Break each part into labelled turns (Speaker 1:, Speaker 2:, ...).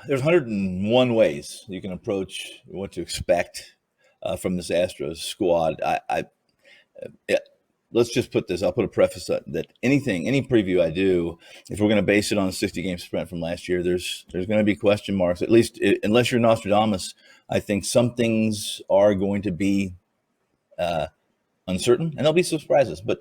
Speaker 1: there's 101 ways you can approach what to expect from this Astros squad. Yeah, let's just put this. I'll put a preface that any preview I do, if we're going to base it on a 60-game sprint from last year, there's going to be question marks. At least, unless you're Nostradamus, I think some things are going to be uncertain, and there'll be surprises. But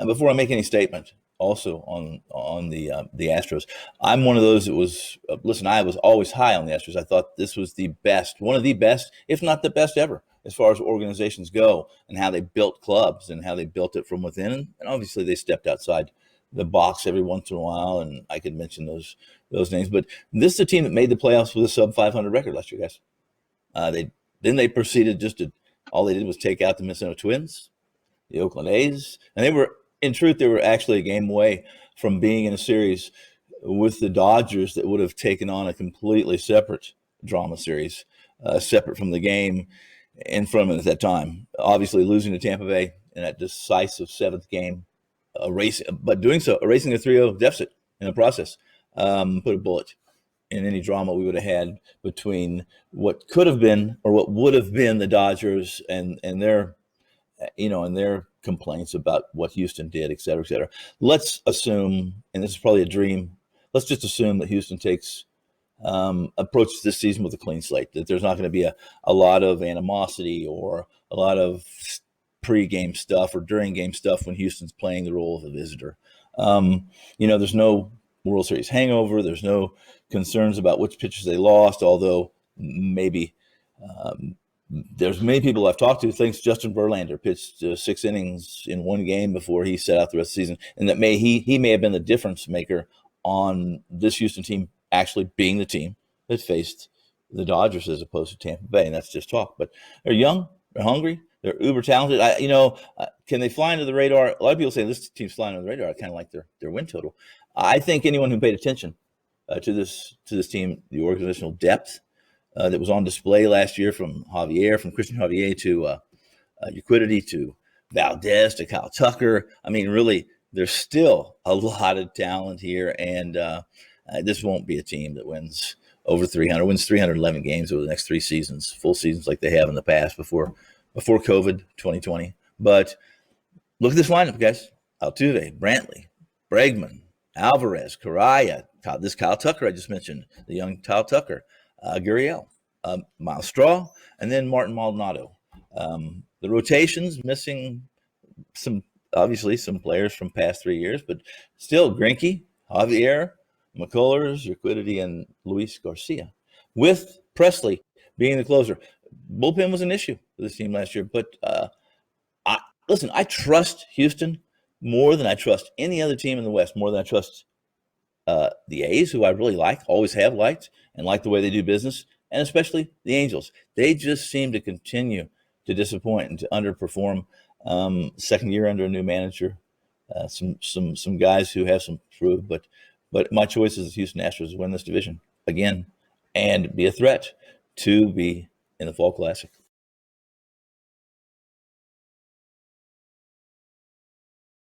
Speaker 1: before I make any statement, also on the Astros, I'm one of those that was listen. I was always high on the Astros. I thought this was the best, one of the best, if not the best ever, as far as organizations go, and how they built clubs and how they built it from within. And obviously, they stepped outside the box every once in a while, and I could mention those names. But this is a team that made the playoffs with a sub 500 record last year, guys. They proceeded all they did was take out the Minnesota Twins, the Oakland A's, and they were actually a game away from being in a series with the Dodgers that would have taken on a completely separate drama series, separate from the game in front of them at that time. Obviously, losing to Tampa Bay in that decisive seventh game, erasing a 3-0 deficit in the process, put a bullet in any drama we would have had between what could have been or what would have been the Dodgers and their complaints about what Houston did, et cetera, et cetera. Let's assume, and this is probably a dream, let's just assume that Houston approaches this season with a clean slate, that there's not going to be a lot of animosity or a lot of pre-game stuff or during game stuff when Houston's playing the role of a visitor. There's no World Series hangover. There's no concerns about which pitchers they lost, although maybe there's many people I've talked to thinks Justin Verlander pitched 6 innings in one game before he set out the rest of the season, and that he may have been the difference maker on this Houston team actually being the team that faced the Dodgers as opposed to Tampa Bay, and that's just talk. But they're young, they're hungry, they're uber talented. Can they fly under the radar? A lot of people say this team's flying under the radar. I kind of like their win total. I think anyone who paid attention to this team, the organizational depth that was on display last year from Christian Javier to Uquidity to Valdez to Kyle Tucker. I mean, really, there's still a lot of talent here, and this won't be a team that wins over 300, wins 311 games over the next 3 seasons, full seasons like they have in the past before COVID 2020. But look at this lineup, guys. Altuve, Brantley, Bregman, Alvarez, Correa, this Kyle Tucker I just mentioned, the young Kyle Tucker, Gurriel, Miles Straw, and then Martin Maldonado. The rotations missing some players from past 3 years, but still Greinke, Javier, McCullers, Urquidy, and Luis Garcia, with Presley being the closer. Bullpen was an issue for this team last year, but I trust Houston more than I trust any other team in the West, more than I trust the A's, who I really like, always have liked, and like the way they do business, and especially the Angels. They just seem to continue to disappoint and to underperform. Second year under a new manager, some guys who have some proof, but my choice is the Houston Astros to win this division again and be a threat to be in the Fall Classic.